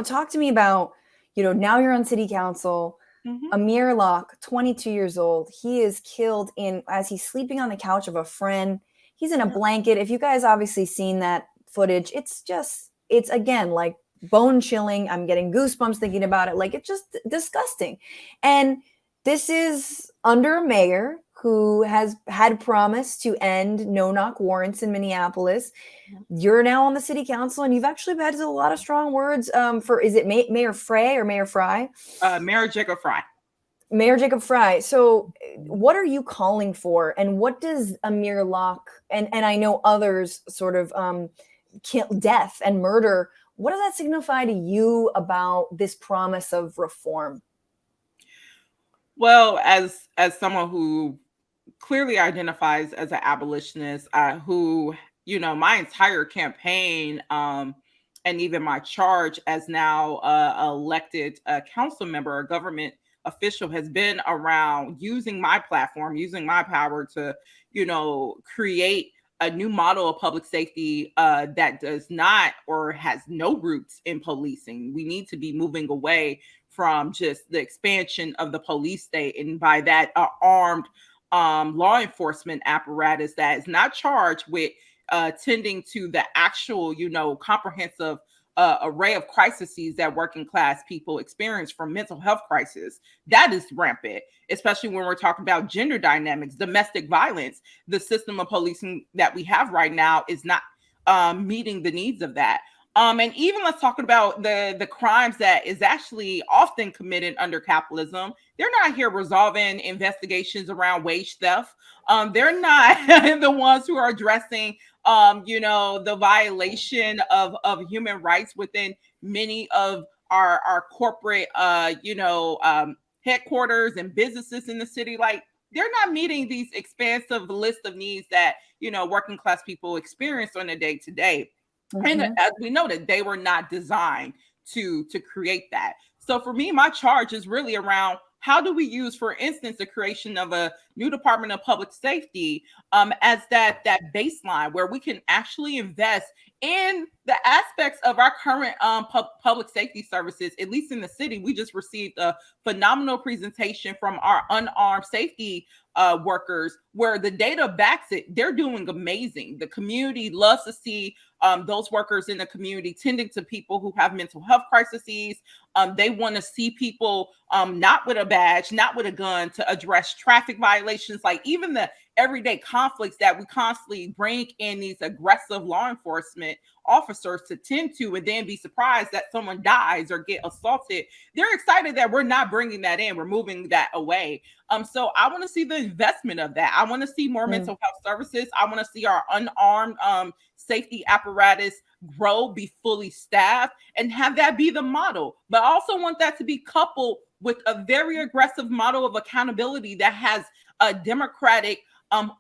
Talk to me about, now you're on city council. Amir Locke, 22 years old. He is killed as he's sleeping on the couch of a friend. He's in a blanket. If you guys obviously seen that footage, it's again, like bone chilling. I'm getting goosebumps thinking about it. Like, it's just disgusting. And this is under a mayor who has had promised to end no-knock warrants in Minneapolis. You're now on the city council, and you've actually had a lot of strong words is it Mayor Frey or Mayor Fry? Mayor Jacob Fry. Mayor Jacob Fry. So what are you calling for, and what does Amir Locke and I know others sort of death and murder, what does that signify to you about this promise of reform? Well, as someone who clearly identifies as an abolitionist, who, my entire campaign and even my charge as now elected council member, a government official, has been around using my platform, using my power to, create a new model of public safety that does not or has no roots in policing. We need to be moving away from just the expansion of the police state, and by that, armed law enforcement apparatus that is not charged with tending to the actual, comprehensive array of crises that working class people experience, from mental health crisis. That is rampant, especially when we're talking about gender dynamics, domestic violence. The system of policing that we have right now is not meeting the needs of that. And even let's talk about the crimes that is actually often committed under capitalism. They're not here resolving investigations around wage theft. They're not the ones who are addressing, the violation of human rights within many of our corporate, headquarters and businesses in the city. Like, they're not meeting these expansive list of needs that, working class people experience on a day to day. And as we noted, they were not designed to create that. So for me, my charge is really around, how do we use, for instance, the creation of a new Department of Public Safety as that baseline where we can actually invest in the aspects of our current public safety services, at least in the city. We just received a phenomenal presentation from our unarmed safety workers, where the data backs it. They're doing amazing. The community loves to see those workers in the community tending to people who have mental health crises. They want to see people not with a badge, not with a gun, to address traffic violations, like even the everyday conflicts that we constantly bring in these aggressive law enforcement officers to tend to, and then be surprised that someone dies or get assaulted. They're excited that we're not bringing that in, we're moving that away. So I want to see the investment of that. I want to see more mental health services. I want to see our unarmed safety apparatus grow, be fully staffed, and have that be the model. But I also want that to be coupled with a very aggressive model of accountability that has a democratic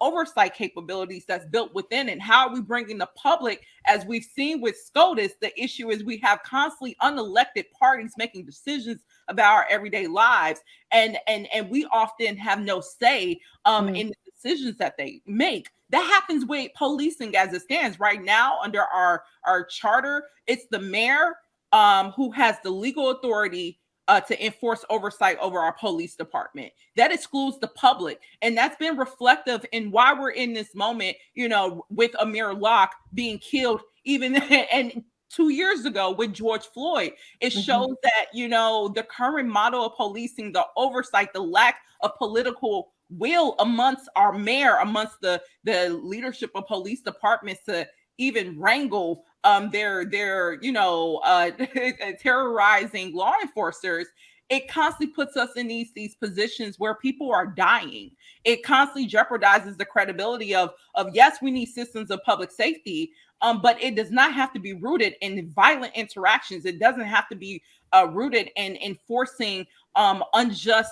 oversight capabilities that's built within it. How are we bringing the public? As we've seen with SCOTUS, the issue is we have constantly unelected parties making decisions about our everyday lives, and we often have no say in the decisions that they make. That happens with policing as it stands right now under our charter. It's the mayor who has the legal authority to enforce oversight over our police department. That excludes the public. And that's been reflective in why we're in this moment, with Amir Locke being killed, even and 2 years ago with George Floyd. It shows that, the current model of policing, the oversight, the lack of political will amongst our mayor, amongst the leadership of police departments to even wrangle their terrorizing law enforcers. It constantly puts us in these positions where people are dying. It constantly jeopardizes the credibility of yes, we need systems of public safety, but it does not have to be rooted in violent interactions. It doesn't have to be rooted in enforcing unjust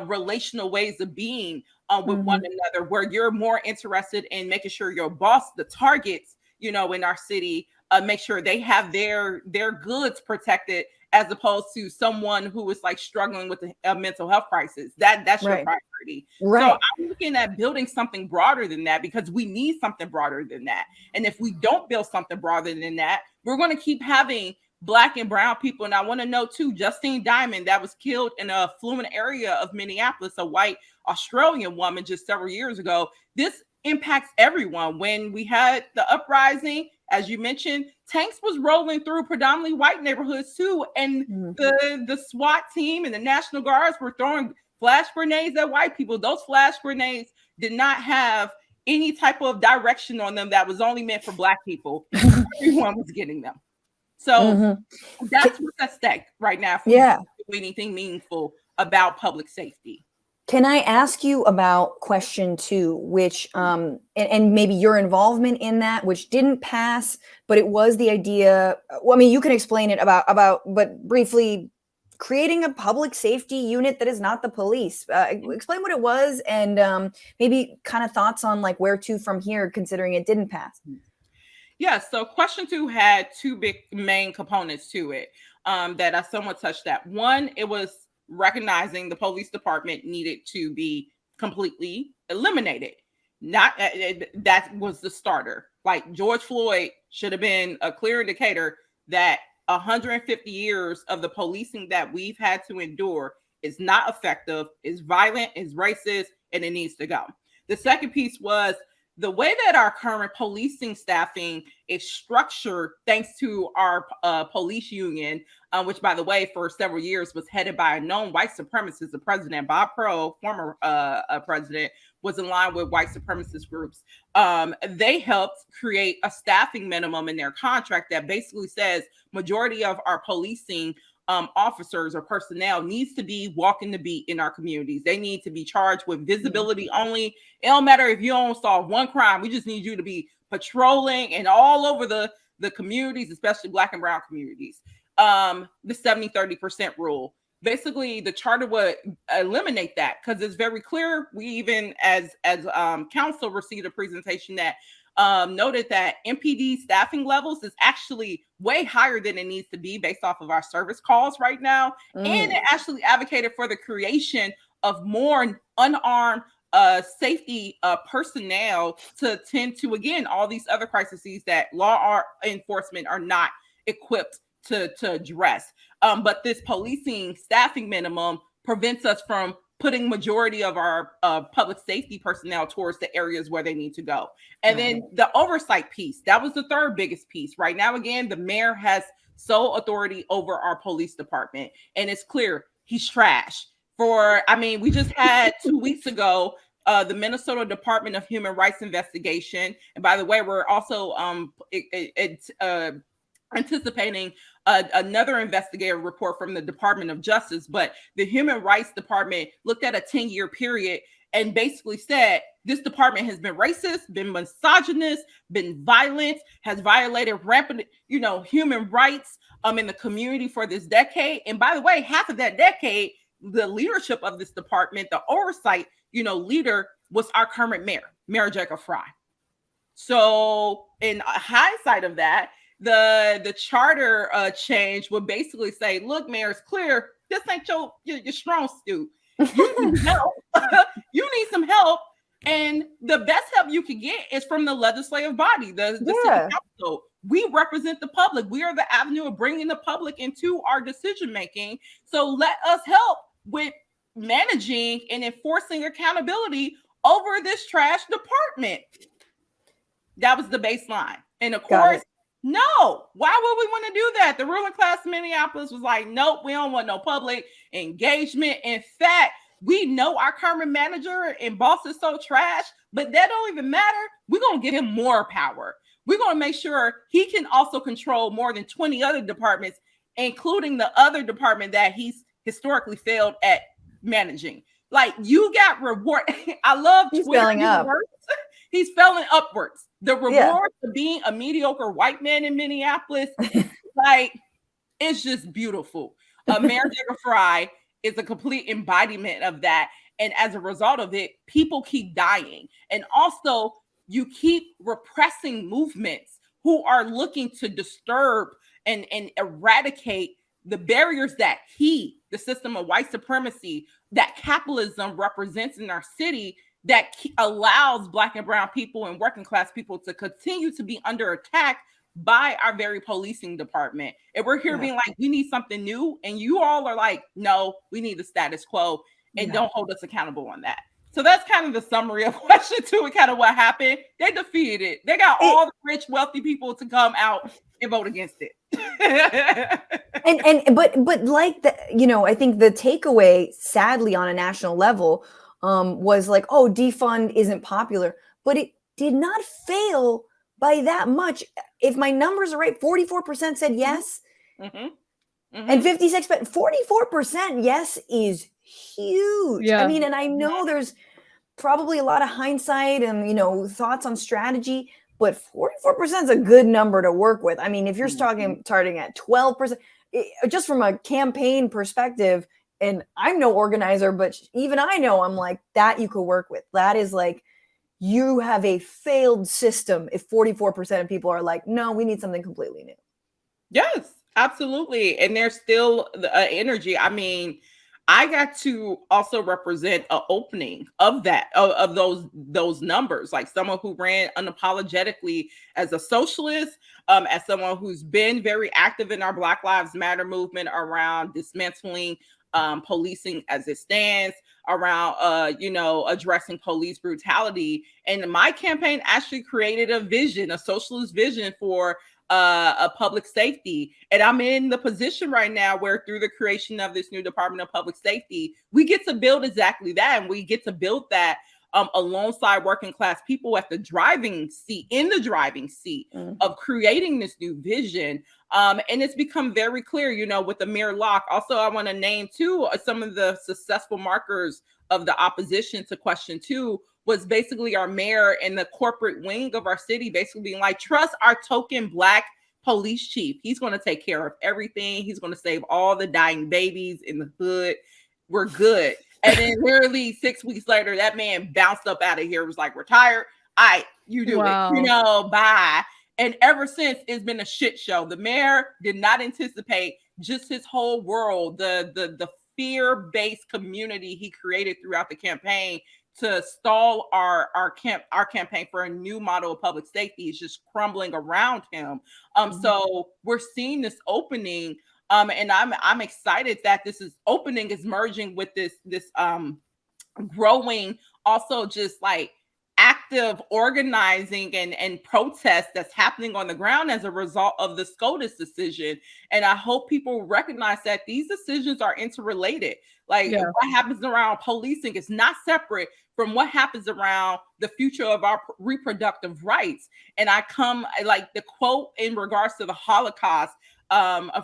relational ways of being with one another, where you're more interested in making sure your boss, the targets, in our city, make sure they have their goods protected, as opposed to someone who is like struggling with a mental health crisis. That's your priority. Right. So I'm looking at building something broader than that, because we need something broader than that. And if we don't build something broader than that, we're going to keep having Black and brown people. And I want to know too, Justine Diamond, that was killed in a affluent area of Minneapolis, a white Australian woman just several years ago. This impacts everyone. When we had the uprising, as you mentioned, tanks was rolling through predominantly white neighborhoods too. And the SWAT team and the National Guards were throwing flash grenades at white people. Those flash grenades did not have any type of direction on them that was only meant for Black people. Everyone was getting them. So that's what's at stake right now for anything meaningful about public safety. Can I ask you about question 2, which and maybe your involvement in that, which didn't pass, but it was the idea. Well, I mean, you can explain it about, but briefly, creating a public safety unit that is not the police. Explain what it was, and maybe kind of thoughts on like where to from here, considering it didn't pass. Yeah, so question 2 had 2 big main components to it that I somewhat touched at. One, it was recognizing the police department needed to be completely eliminated. Not that was the starter. Like George Floyd should have been a clear indicator that 150 years of the policing that we've had to endure is not effective, is violent, is racist, and it needs to go. The second piece was the way that our current policing staffing is structured, thanks to our police union, which, by the way, for several years was headed by a known white supremacist. The president, Bob Crow, former president, was in line with white supremacist groups. They helped create a staffing minimum in their contract that basically says majority of our policing officers or personnel needs to be walking the beat in our communities. They need to be charged with visibility only. It don't matter if you don't solve one crime. We just need you to be patrolling and all over the communities, especially Black and brown communities. The 70-30% rule. Basically, the charter would eliminate that because it's very clear. We even, as council, received a presentation that noted that MPD staffing levels is actually way higher than it needs to be based off of our service calls right now. And it actually advocated for the creation of more unarmed safety personnel to tend to, again, all these other crises that law enforcement are not equipped to address. But this policing staffing minimum prevents us from putting majority of our public safety personnel towards the areas where they need to go. And then the oversight piece, that was the third biggest piece. Right now, again, the mayor has sole authority over our police department. And it's clear he's trash. We just had 2 weeks ago, the Minnesota Department of Human Rights investigation. And by the way, we're also anticipating another investigative report from the Department of Justice, but the Human Rights Department looked at a 10-year period and basically said this department has been racist, been misogynist, been violent, has violated rampant, human rights in the community for this decade. And by the way, half of that decade, the leadership of this department, the oversight, leader was our current mayor, Mayor Jacob Fry. So in hindsight of that, the charter change would basically say, look, Mayor, it's clear this ain't your strong suit. You need help. You need some help. And the best help you can get is from the legislative body, the city council. We represent the public. We are the avenue of bringing the public into our decision making. So let us help with managing and enforcing accountability over this trash department. That was the baseline. And of course, no, why would we want to do that? The ruling class of Minneapolis was like, nope, we don't want no public engagement. In fact, we know our current manager and boss is so trash, but that don't even matter. We're going to give him more power. We're going to make sure he can also control more than 20 other departments, including the other department that he's historically failed at managing. Like, you got reward. I love he's failing up. He's failing upwards. The reward for being a mediocre white man in Minneapolis, like, it's just beautiful. Mayor Jacob Fry is a complete embodiment of that. And as a result of it, people keep dying. And also, you keep repressing movements who are looking to disturb and eradicate the barriers that the system of white supremacy, that capitalism represents in our city, that allows Black and brown people and working class people to continue to be under attack by our very policing department. And we're here being like, we need something new. And you all are like, no, we need the status quo, and don't hold us accountable on that. So that's kind of the summary of question 2 and kind of what happened. They defeated it. They got all the rich, wealthy people to come out and vote against it. but like the, you know, I think the takeaway, sadly, on a national level, was like, oh, defund isn't popular, but it did not fail by that much. If my numbers are right, 44% said yes, and 56%, but 44% yes is huge. I mean, and I know there's probably a lot of hindsight and, you know, thoughts on strategy, but 44% is a good number to work with. I mean, if you're starting at 12%, just from a campaign perspective, and I'm no organizer, but even I know, I'm like, that you could work with. That is like, you have a failed system if 44% of people are like, no, we need something completely new. Yes, absolutely. And there's still the energy. I mean, I got to also represent an opening of that, of those numbers, like someone who ran unapologetically as a socialist, as someone who's been very active in our Black Lives Matter movement around dismantling policing as it stands, around you know, addressing police brutality. And my campaign actually created a vision, a socialist vision for a public safety. And I'm in the position right now where through the creation of this new Department of Public Safety, we get to build exactly that. And we get to build that alongside working class people at the driving seat, in the driving seat of creating this new vision. And it's become very clear, you know, with Amir Locke. Also, I want to name too some of the successful markers of the opposition to question 2 was basically our mayor and the corporate wing of our city basically being like, trust our token Black police chief. He's going to take care of everything. He's going to save all the dying babies in the hood. We're good. And then literally 6 weeks later, that man bounced up out of here, was like, retired. All right, you do it. You know, bye. And ever since, it's been a shit show. The mayor did not anticipate just his whole world, the fear-based community he created throughout the campaign to stall our campaign for a new model of public safety is just crumbling around him. So we're seeing this opening, and I'm excited that this is opening is merging with this growing, also just like active organizing and protest that's happening on the ground as a result of the SCOTUS decision. And I hope people recognize that these decisions are interrelated. Like what happens around policing is not separate from what happens around the future of our reproductive rights. And I come like the quote in regards to the Holocaust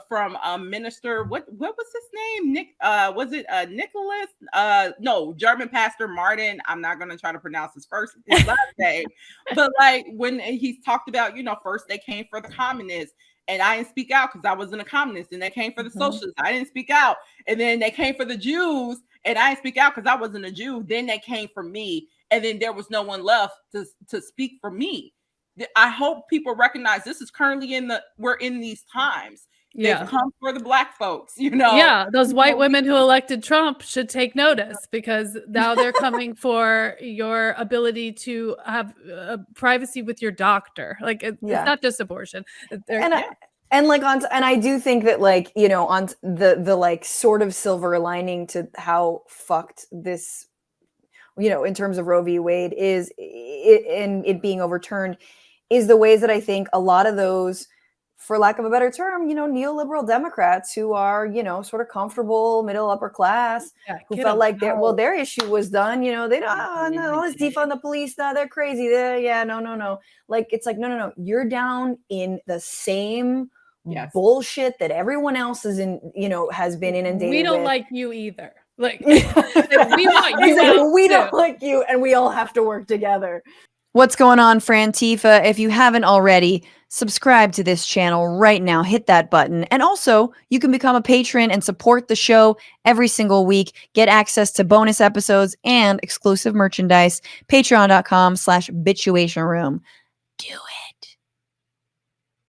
from Minister, what was his name? Nick, was it Nicholas? No, German pastor Martin. I'm not gonna try to pronounce his last name, but like when he's talked about, you know, first they came for the communists, and I didn't speak out because I wasn't a communist, and they came for the socialists. I didn't speak out, and then they came for the Jews, and I didn't speak out because I wasn't a Jew. Then they came for me, and then there was no one left to speak for me. I hope people recognize this is currently we're in these times. They've come for the Black folks, you know. Yeah, those white women who elected Trump should take notice, because now they're coming for your ability to have privacy with your doctor. Like it's not just abortion. And like and I do think that, like, you know, on the like sort of silver lining to how fucked this, you know, in terms of Roe v. Wade is it being overturned, is the ways that I think a lot of those, for lack of a better term, you know, neoliberal Democrats who are, you know, sort of comfortable, middle upper class, who felt like their issue was done. You know, they don't, no, let's defund the police. No, they're crazy. No. Like, it's like, no. You're down in the same bullshit that everyone else is in, you know, has been inundated with. We don't like you either. Like, we want you. We don't like you, and we all have to work together. What's going on, Frantifa? If you haven't already, subscribe to this channel right now. Hit that button. And also, you can become a patron and support the show every single week. Get access to bonus episodes and exclusive merchandise. Patreon.com/Bitchuation Room. Do it.